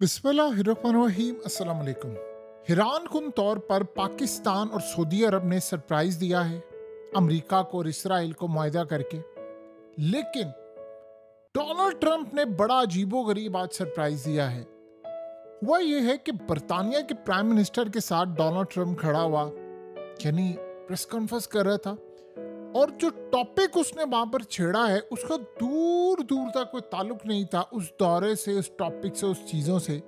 बिस्मिल्लाहिर्रहमानिर्रहीम। अस्सलाम वालेकुम। हैरान कुन तौर पर पाकिस्तान और सऊदी अरब ने सरप्राइज दिया है अमेरिका को और इसराइल को मुआहदा करके। लेकिन डोनाल्ड ट्रंप ने बड़ा अजीबोगरीब आज सरप्राइज दिया है। हुआ यह है कि बरतानिया के प्राइम मिनिस्टर के साथ डोनाल्ड ट्रंप खड़ा हुआ, यानी प्रेस कॉन्फ्रेंस कर रहा था, और जो टॉपिक उसने वहां पर छेड़ा है उसका दूर दूर तक कोई ताल्लुक नहीं था उस दौरे से, उस टॉपिक से, उस चीजों से।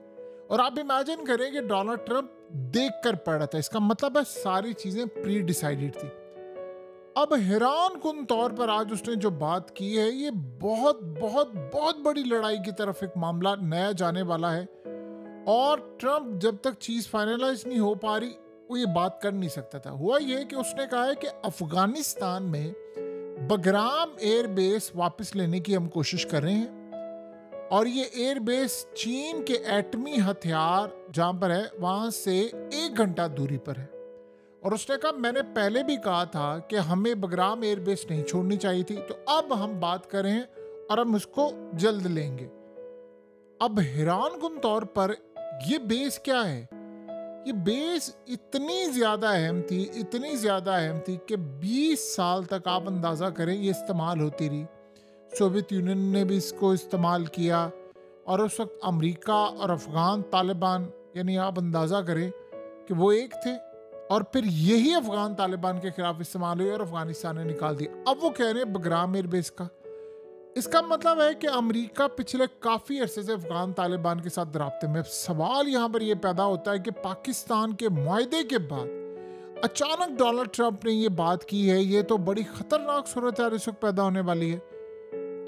और आप इमेजिन करें कि डोनाल्ड ट्रंप देख कर पढ़ रहा था, इसका मतलब है सारी चीजें प्री डिसाइडेड थी। अब हैरान कुन तौर पर आज उसने जो बात की है, ये बहुत बहुत बहुत बड़ी लड़ाई की तरफ एक मामला नया जाने वाला है। और ट्रंप जब तक चीज फाइनलाइज नहीं हो पा रही वो ये बात कर नहीं सकता था। हुआ ये कि उसने कहा है कि अफगानिस्तान में बगराम एयरबेस वापस लेने की हम कोशिश कर रहे हैं, और ये एयरबेस चीन के एटमी हथियार जहां पर है वहां से 1 घंटा दूरी पर है। और उसने कहा मैंने पहले भी कहा था कि हमें बगराम एयरबेस नहीं छोड़नी चाहिए थी, तो अब हम बात कर रहे हैं और हम उसको जल्द लेंगे। अब हैरानकुन तौर पर ये बेस क्या है? ये बेस इतनी ज्यादा अहम थी, इतनी ज्यादा अहम थी कि 20 साल तक आप अंदाजा करें ये इस्तेमाल होती रही। सोवियत यूनियन ने भी इसको इस्तेमाल किया, और उस वक्त अमेरिका और अफगान तालिबान, यानी आप अंदाजा करें कि वो एक थे, और फिर यही अफगान तालिबान के खिलाफ इस्तेमाल हुई और अफगानिस्तान ने निकाल दिया। अब वो कह रहे हैं बगराम एयरबेस का। इसका मतलब है कि अमेरिका पिछले काफी अरसे से अफगान तालिबान के साथ राब्ते में। सवाल यहां पर यह पैदा होता है कि पाकिस्तान के मुआहदे के बाद अचानक डोनाल्ड ट्रंप ने यह बात की है, ये तो बड़ी खतरनाक सूरत है इस वक्त पैदा होने वाली है।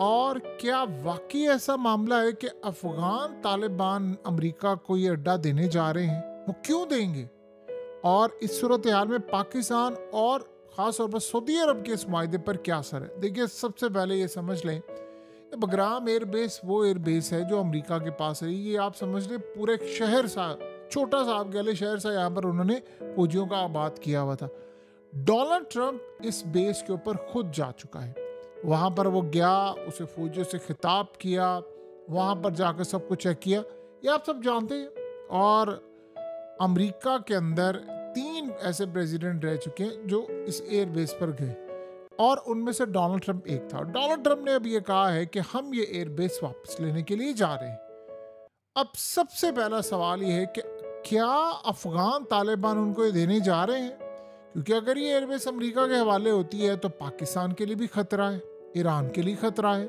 और क्या वाकई ऐसा मामला है कि अफगान तालिबान अमेरिका को ये अड्डा देने जा रहे हैं? वो क्यों देंगे? और इस सूरत हाल में पाकिस्तान और खास तौर पर सऊदी अरब के इस मुआहदे पर क्या असर है? देखिए, सबसे पहले ये समझ लें, बगराम एयरबेस वो एयरबेस है जो अमेरिका के पास है। ये आप समझ लें पूरे एक शहर सा, छोटा सा आप कह लें शहर सा, यहाँ पर उन्होंने फौजियों का आबाद किया हुआ था। डोनाल्ड ट्रंप इस बेस के ऊपर खुद जा चुका है, वहां पर वो गया, उसे फौजियों से खिताब किया, वहां पर जाकर सब कुछ चेक किया, ये आप सब जानते हैं। और अमेरिका के अंदर 3 ऐसे प्रेसिडेंट रह चुके हैं जो इस एयरबेस पर गए, और उनमें से डोनाल्ड ट्रंप एक था। डोनाल्ड ट्रंप ने अब ये कहा है कि हम ये एयरबेस वापस लेने के लिए जा रहे हैं। अब सबसे पहला सवाल ये है कि क्या अफगान तालिबान उनको ये देने जा रहे हैं? क्योंकि अगर ये एयरबेस अमेरिका के हवाले होती है तो पाकिस्तान के लिए भी खतरा है, ईरान के लिए खतरा है,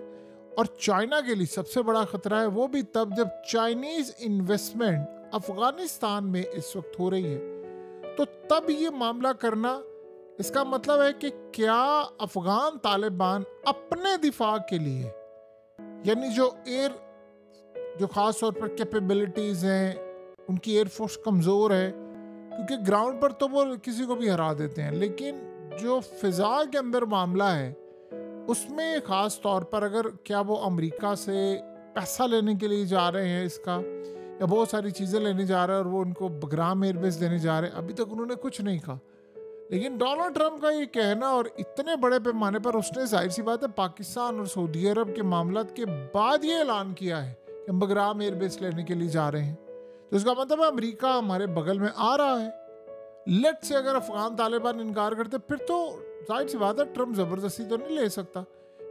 और चाइना के लिए सबसे बड़ा खतरा है। वो भी तब जब चाइनीज इन्वेस्टमेंट अफगानिस्तान में इस वक्त हो रही है, तो तब ये मामला करना, इसका मतलब है कि क्या अफगान तालिबान अपने दिफा के लिए, यानी जो खास तौर पर कैपेबिलिटीज हैं, उनकी एयरफोर्स कमजोर है, क्योंकि ग्राउंड पर तो वो किसी को भी हरा देते हैं, लेकिन जो फिजा के अंदर मामला है उसमें खास तौर पर अगर क्या वो अमेरिका से पैसा लेने के लिए जा रहे हैं इसका, या बहुत सारी चीज़ें लेने जा रहे हैं और वो उनको बगराम एयरबेस देने जा रहे हैं, अभी तक उन्होंने कुछ नहीं कहा। लेकिन डोनाल्ड ट्रंप का ये कहना, और इतने बड़े पैमाने पर उसने, जाहिर सी बात है, पाकिस्तान और सऊदी अरब के मामला के बाद ये ऐलान किया है कि हम बगराम एयरबेस लेने के लिए जा रहे हैं, तो इसका मतलब है अमेरिका हमारे बगल में आ रहा है। लेट से अगर अफगान तालिबान इनकार करते, फिर तो जाहिर सी बात है ट्रंप जबरदस्ती तो नहीं ले सकता।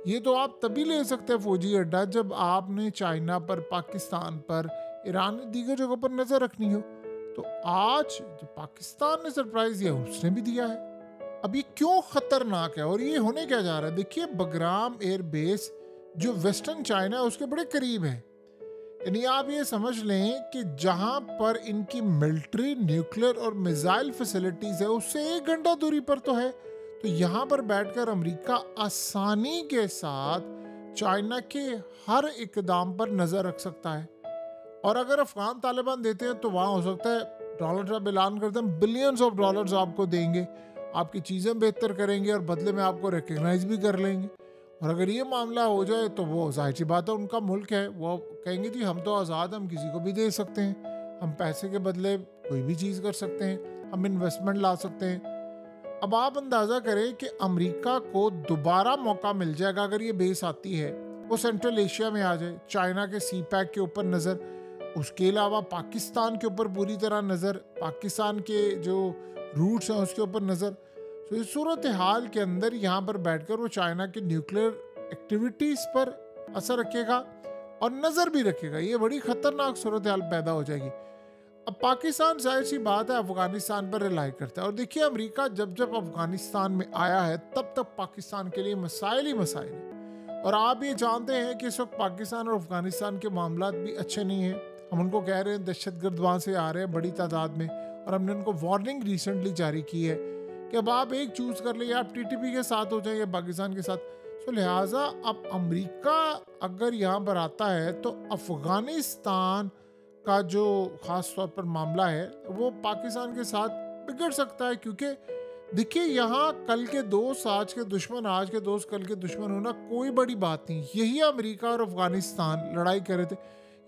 ये तो आप तभी ले सकते हैं फौजी अड्डा जब आपने चाइना पर, पाकिस्तान पर, ईरान, दीगर जगहों पर नजर रखनी हो। तो आज जो पाकिस्तान ने सरप्राइज दिया उसने भी दिया है। अब ये क्यों खतरनाक है और ये होने क्या जा रहा है? देखिए, बगराम एयरबेस जो वेस्टर्न चाइना है उसके बड़े करीब है, यानी आप ये समझ लें कि जहां पर इनकी मिलिट्री, न्यूक्लियर और मिसाइल फैसिलिटीज है उससे 1 घंटा दूरी पर तो है। तो यहां पर बैठकर अमेरिका आसानी के साथ चाइना के हर इकदाम पर नजर रख सकता है। और अगर अफगान तालिबान देते हैं तो वहां हो सकता है डोनाल्ड ट्रंप ऐलान करते हैं बिलियंस ऑफ डॉलर्स आपको देंगे, आपकी चीजें बेहतर करेंगे और बदले में आपको रिकग्नाइज भी कर लेंगे। और अगर ये मामला हो जाए तो वो जाहिर सी बात है, उनका मुल्क है, वो कहेंगे जी हम तो आज़ाद, हम किसी को भी दे सकते हैं, हम पैसे के बदले कोई भी चीज़ कर सकते हैं, हम इन्वेस्टमेंट ला सकते हैं। अब आप अंदाज़ा करें कि अमेरिका को दोबारा मौका मिल जाएगा अगर ये बेस आती है, वो सेंट्रल एशिया में आ जाए, चाइना के सी पैक के ऊपर नज़र, उसके अलावा पाकिस्तान के ऊपर पूरी तरह नज़र, पाकिस्तान के जो रूट्स हैं उसके ऊपर नज़र। तो इस सूरत हाल के अंदर यहाँ पर बैठकर वो चाइना की न्यूक्लियर एक्टिविटीज़ पर असर रखेगा और नज़र भी रखेगा। ये बड़ी ख़तरनाक सूरत हाल पैदा हो जाएगी। अब पाकिस्तान जाहिर सी बात है अफगानिस्तान पर रिलाई करता है, और देखिए अमेरिका जब जब अफगानिस्तान में आया है तब तक पाकिस्तान के लिए मसाइल ही मसाइल हैं। और आप ये जानते हैं कि इस वक्त पाकिस्तान और अफगानिस्तान के मामला भी अच्छे नहीं हैं। हम उनको कह रहे हैं दहशतगर्द वहाँ से आ रहे हैं बड़ी तादाद में, और हमने उनको वार्निंग रिसेंटली जारी की है कि अब आप एक चूज़ कर ले, या आप TTP के साथ हो जाए या पाकिस्तान के साथ। तो लिहाजा अब अमेरिका अगर यहाँ पर आता है तो अफगानिस्तान का जो ख़ास तौर पर मामला है वो पाकिस्तान के साथ बिगड़ सकता है, क्योंकि देखिए यहाँ कल के दोस्त आज के दुश्मन, आज के दोस्त कल के दुश्मन होना कोई बड़ी बात नहीं। यही अमेरिका और अफगानिस्तान लड़ाई कर रहे थे,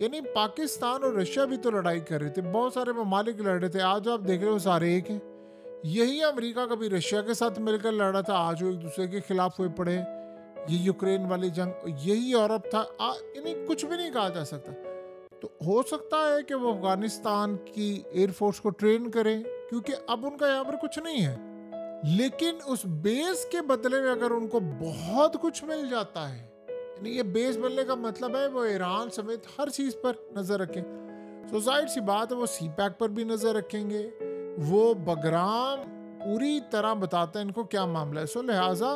यानी पाकिस्तान और रशिया भी तो लड़ाई कर रहे थे, बहुत सारे ममालिक लड़ रहे थे। आज आप देख रहे हो सारे एक हैं। यही अमेरिका कभी रशिया के साथ मिलकर लड़ा था, आज वो एक दूसरे के खिलाफ हुए पड़े। ये यूक्रेन वाली जंग, यही यूरोप था, यानी कुछ भी नहीं कहा जा सकता। तो हो सकता है कि वो अफगानिस्तान की एयरफोर्स को ट्रेन करें, क्योंकि अब उनका यहाँ पर कुछ नहीं है। लेकिन उस बेस के बदले में अगर उनको बहुत कुछ मिल जाता है, यानी ये बेस मिलने का मतलब है वो ईरान समेत हर चीज़ पर नज़र रखें। तो जाहिर सी बात है वो CPEC पर भी नज़र रखेंगे। वो बगराम पूरी तरह बताते हैं इनको क्या मामला है। सो लिहाजा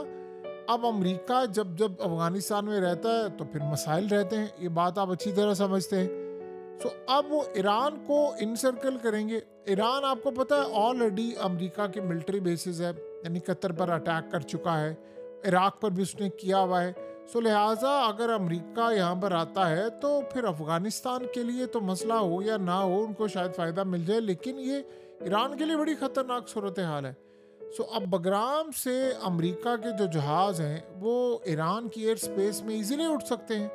अब अमेरिका जब जब अफगानिस्तान में रहता है तो फिर मसाइल रहते हैं, ये बात आप अच्छी तरह समझते हैं। सो अब वो ईरान को इनसर्कल करेंगे। ईरान आपको पता है ऑलरेडी अमेरिका के मिलिट्री बेसिस है, यानी कतर पर अटैक कर चुका है, इराक पर भी उसने किया हुआ है। सो लिहाजा अगर अमेरिका यहाँ पर आता है तो फिर अफगानिस्तान के लिए तो मसला हो या ना हो उनको शायद फ़ायदा मिल जाए, लेकिन ये ईरान के लिए बड़ी ख़तरनाक सूरत हाल है। सो अब बगराम से अमेरिका के जो जहाज़ हैं वो ईरान की एयर स्पेस में इजीली उठ सकते हैं।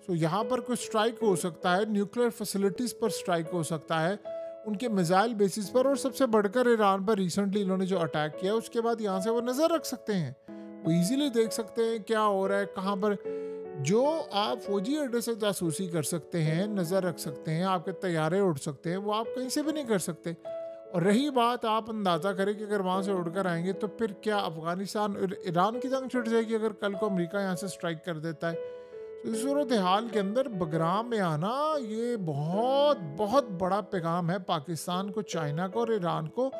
सो यहाँ पर कोई स्ट्राइक हो सकता है, न्यूक्लियर फैसिलिटीज़ पर स्ट्राइक हो सकता है, उनके मिसाइल बेसिस पर। और सबसे बढ़कर ईरान पर रिसेंटली इन्होंने जो अटैक किया उसके बाद यहाँ से वो नज़र रख सकते हैं, वो इजीली देख सकते हैं क्या हो रहा है, कहाँ पर। जो आप फौजी अड्डे से जासूसी कर सकते हैं, नज़र रख सकते हैं, आपके तैयारे उड़ सकते हैं, वो आप कहीं से भी नहीं कर सकते। और रही बात, आप अंदाज़ा करें कि अगर वहाँ से उड़कर आएंगे तो फिर क्या अफगानिस्तान और ईरान की जंग छिड़ जाएगी अगर कल को अमेरिका यहाँ से स्ट्राइक कर देता है। तो इस सूरत हाल के अंदर बगराम में आना ये बहुत बहुत बड़ा पैगाम है पाकिस्तान को, चाइना को और ईरान को।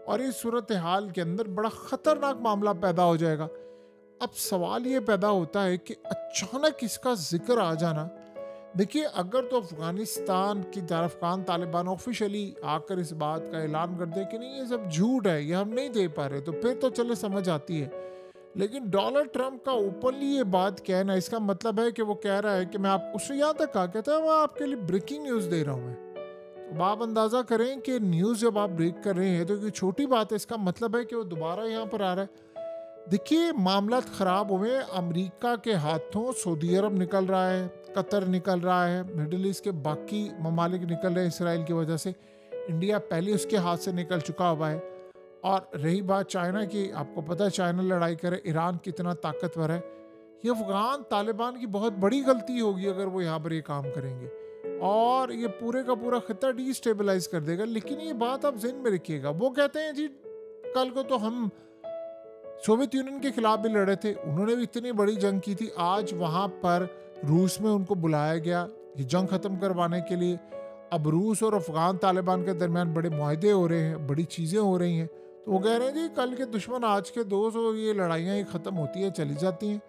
और इस सूरत हाल के अंदर बड़ा ख़तरनाक मामला पैदा हो जाएगा। अब सवाल ये पैदा होता है कि अचानक इसका जिक्र आ जाना। देखिए अगर तो अफगानिस्तान की अफगान तालिबान ऑफिशियली आकर इस बात का ऐलान कर दे कि नहीं ये सब झूठ है, ये हम नहीं दे पा रहे, तो फिर तो चले समझ आती है। लेकिन डोनाल्ड ट्रंप का ओपनली ये बात कहना, इसका मतलब है कि वो कह रहा है कि मैं आप, उसने यहाँ तक कहा, कहता है मैं आपके लिए ब्रेकिंग न्यूज़ दे रहा हूँ। तो आप अंदाज़ा करें कि न्यूज़ जब आप ब्रेक कर रहे हैं तो ये छोटी बात है, इसका मतलब है कि वो दोबारा यहाँ पर आ रहा है। देखिए मामला ख़राब हुए, अमेरिका के हाथों सऊदी अरब निकल रहा है, कतर निकल रहा है, मिडिल ईस्ट के बाकी ममालिक निकल रहे हैं इसराइल की वजह से, इंडिया पहले उसके हाथ से निकल चुका हुआ है। और रही बात चाइना की, आपको पता है चाइना लड़ाई करे, ईरान कितना ताकतवर है। ये अफगान तालिबान की बहुत बड़ी गलती होगी अगर वो यहाँ पर ये काम करेंगे, और ये पूरे का पूरा खिता डिस्टेबलाइज कर देगा। लेकिन ये बात आप ज़हन में रखिएगा, वो कहते हैं जी कल को तो हम सोवियत यूनियन के खिलाफ भी लड़े थे, उन्होंने भी इतनी बड़ी जंग की थी, आज वहाँ पर रूस में उनको बुलाया गया ये जंग ख़त्म करवाने के लिए। अब रूस और अफगान तालिबान के दरमियान बड़े मुआहदे हो रहे हैं, बड़ी चीज़ें हो रही हैं, तो वो कह रहे हैं जी कल के दुश्मन आज के दोस्त, और ये लड़ाइयाँ ही ख़त्म होती है चली जाती हैं,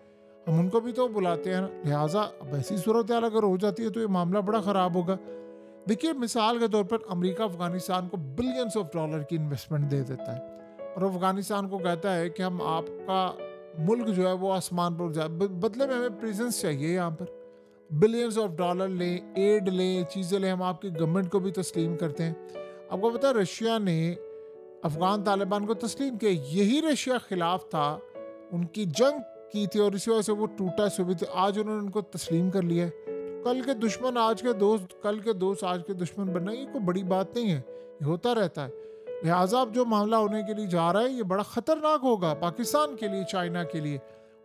हम उनको भी तो बुलाते हैं ना। लिहाजा अब ऐसी सूरत हाल अगर हो जाती है तो ये मामला बड़ा ख़राब होगा। देखिए मिसाल के तौर पर अमेरिका अफगानिस्तान को बिलियंस ऑफ डॉलर की इन्वेस्टमेंट दे देता है और अफगानिस्तान को कहता है कि हम आपका मुल्क जो है वो आसमान पर जाए, बदले में हमें प्रेजेंस चाहिए यहाँ पर, बिलियंस ऑफ डॉलर लें, एड लें, चीज़ें लें, हम आपकी गवर्नमेंट को भी तस्लीम करते हैं। आपको पता है रशिया ने अफगान तालिबान को तस्लीम किया, यही रशिया खिलाफ था, उनकी जंग की थी और इसी वजह से वो टूटा सोवियत, आज उन्होंने उनको तस्लीम कर लिया है। तो कल के दुश्मन आज के दोस्त, कल के दोस्त आज के दुश्मन बनना ये कोई बड़ी बात नहीं है, ये होता रहता है। लिहाजा अब जो मामला होने के लिए जा रहा है ये बड़ा ख़तरनाक होगा पाकिस्तान के लिए, चाइना के लिए।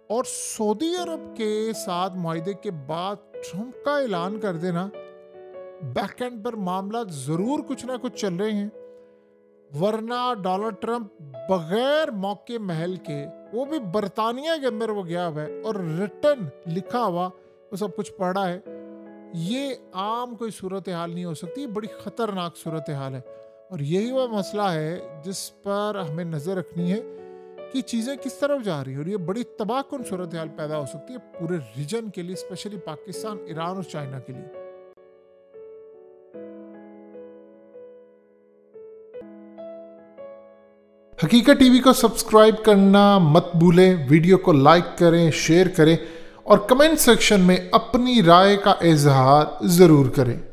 और सऊदी अरब के साथ मुआहदे के बाद ट्रंप का ऐलान कर देना, बैक एंड पर मामला जरूर कुछ ना कुछ चल रहे हैं, वरना डोनाल्ड ट्रंप बगैर मौके महल के, वो भी बरतानिया के अंदर वो गया हुआ है और रिटर्न लिखा हुआ वो सब कुछ पढ़ा है। ये आम कोई सूरत हाल नहीं हो सकती, बड़ी खतरनाक सूरत हाल है। और यही वह मसला है जिस पर हमें नजर रखनी है कि चीजें किस तरफ जा रही है, और ये बड़ी तबाहकुन सूरत हाल पैदा हो सकती है पूरे रीजन के लिए, स्पेशली पाकिस्तान, ईरान और चाइना के लिए। हकीकत टीवी को सब्सक्राइब करना मत भूलें, वीडियो को लाइक करें, शेयर करें और कमेंट सेक्शन में अपनी राय का इजहार जरूर करें।